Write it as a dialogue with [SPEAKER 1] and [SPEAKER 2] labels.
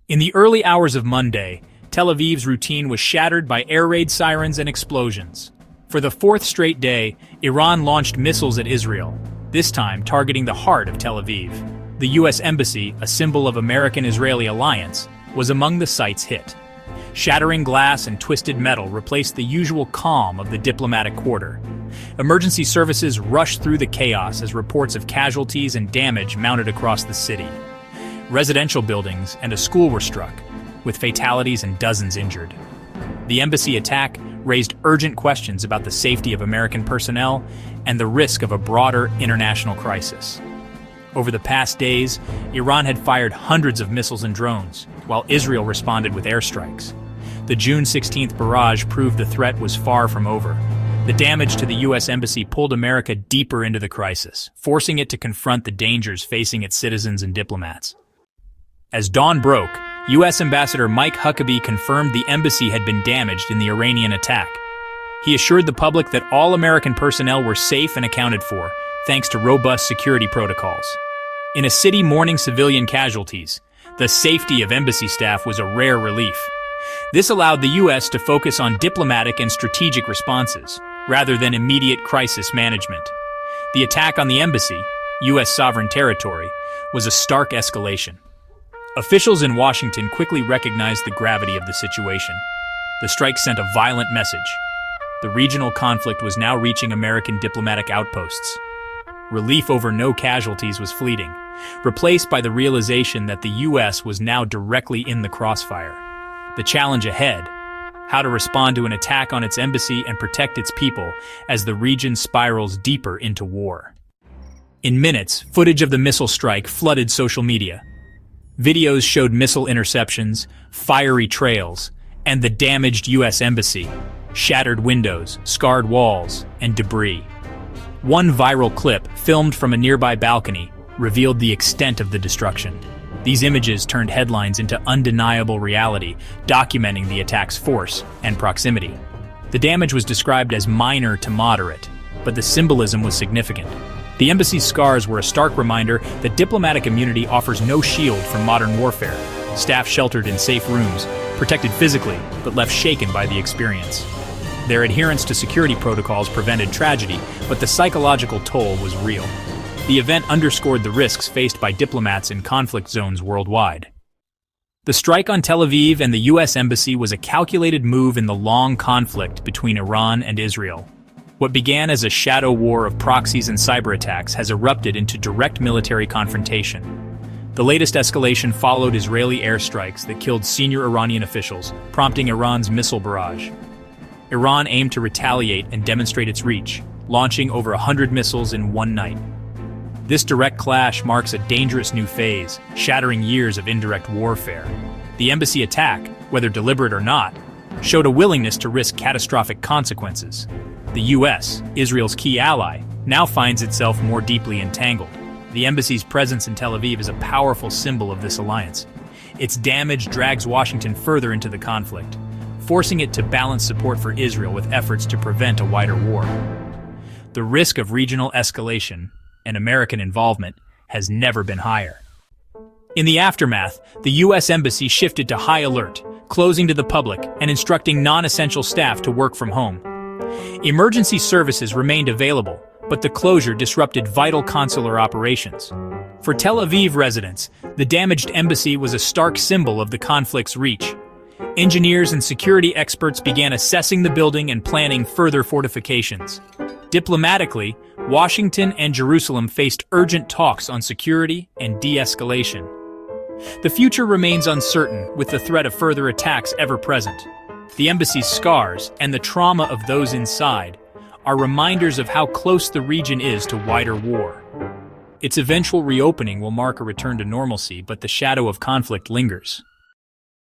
[SPEAKER 1] In the early hours of Monday, Tel Aviv's routine was shattered by air raid sirens and explosions. For the fourth straight day, Iran launched missiles at Israel, this time targeting the heart of Tel Aviv. The U.S. Embassy, a symbol of American-Israeli alliance, was among the sites hit. Shattering glass and twisted metal replaced the usual calm of the diplomatic quarter. Emergency services rushed through the chaos as reports of casualties and damage mounted across the city. Residential buildings and a school were struck, with fatalities and dozens injured. The embassy attack raised urgent questions about the safety of American personnel and the risk of a broader international crisis. Over the past days, Iran had fired hundreds of missiles and drones, while Israel responded with airstrikes. The June 16th barrage proved the threat was far from over. The damage to the U.S. Embassy pulled America deeper into the crisis, forcing it to confront the dangers facing its citizens and diplomats. As dawn broke, U.S. Ambassador Mike Huckabee confirmed the embassy had been damaged in the Iranian attack. He assured the public that all American personnel were safe and accounted for, thanks to robust security protocols. In a city mourning civilian casualties, the safety of embassy staff was a rare relief. This allowed the U.S. to focus on diplomatic and strategic responses, rather than immediate crisis management. The attack on the embassy, U.S. sovereign territory, was a stark escalation. Officials in Washington quickly recognized the gravity of the situation. The strike sent a violent message. The regional conflict was now reaching American diplomatic outposts. Relief over no casualties was fleeting, replaced by the realization that the U.S. was now directly in the crossfire. The challenge ahead: how to respond to an attack on its embassy and protect its people as the region spirals deeper into war. In minutes, footage of the missile strike flooded social media. Videos showed missile interceptions, fiery trails, and the damaged U.S. Embassy, shattered windows, scarred walls, and debris. One viral clip, filmed from a nearby balcony, revealed the extent of the destruction. These images turned headlines into undeniable reality, documenting the attack's force and proximity. The damage was described as minor to moderate, but the symbolism was significant. The embassy's scars were a stark reminder that diplomatic immunity offers no shield from modern warfare. Staff sheltered in safe rooms, protected physically, but left shaken by the experience. Their adherence to security protocols prevented tragedy, but the psychological toll was real. The event underscored the risks faced by diplomats in conflict zones worldwide. The strike on Tel Aviv and the U.S. Embassy was a calculated move in the long conflict between Iran and Israel. What began as a shadow war of proxies and cyber attacks has erupted into direct military confrontation. The latest escalation followed Israeli airstrikes that killed senior Iranian officials, prompting Iran's missile barrage. Iran aimed to retaliate and demonstrate its reach, launching over 100 missiles in one night. This direct clash marks a dangerous new phase, shattering years of indirect warfare. The embassy attack, whether deliberate or not, showed a willingness to risk catastrophic consequences. The U.S., Israel's key ally, now finds itself more deeply entangled. The embassy's presence in Tel Aviv is a powerful symbol of this alliance. Its damage drags Washington further into the conflict, forcing it to balance support for Israel with efforts to prevent a wider war. The risk of regional escalation and American involvement has never been higher. In the aftermath, the U.S. Embassy shifted to high alert, closing to the public and instructing non-essential staff to work from home. Emergency services remained available, but the closure disrupted vital consular operations. For Tel Aviv residents, the damaged embassy was a stark symbol of the conflict's reach. Engineers and security experts began assessing the building and planning further fortifications. Diplomatically, Washington and Jerusalem faced urgent talks on security and de-escalation. The future remains uncertain, with the threat of further attacks ever present. The embassy's scars and the trauma of those inside are reminders of how close the region is to wider war. Its eventual reopening will mark a return to normalcy, but the shadow of conflict lingers.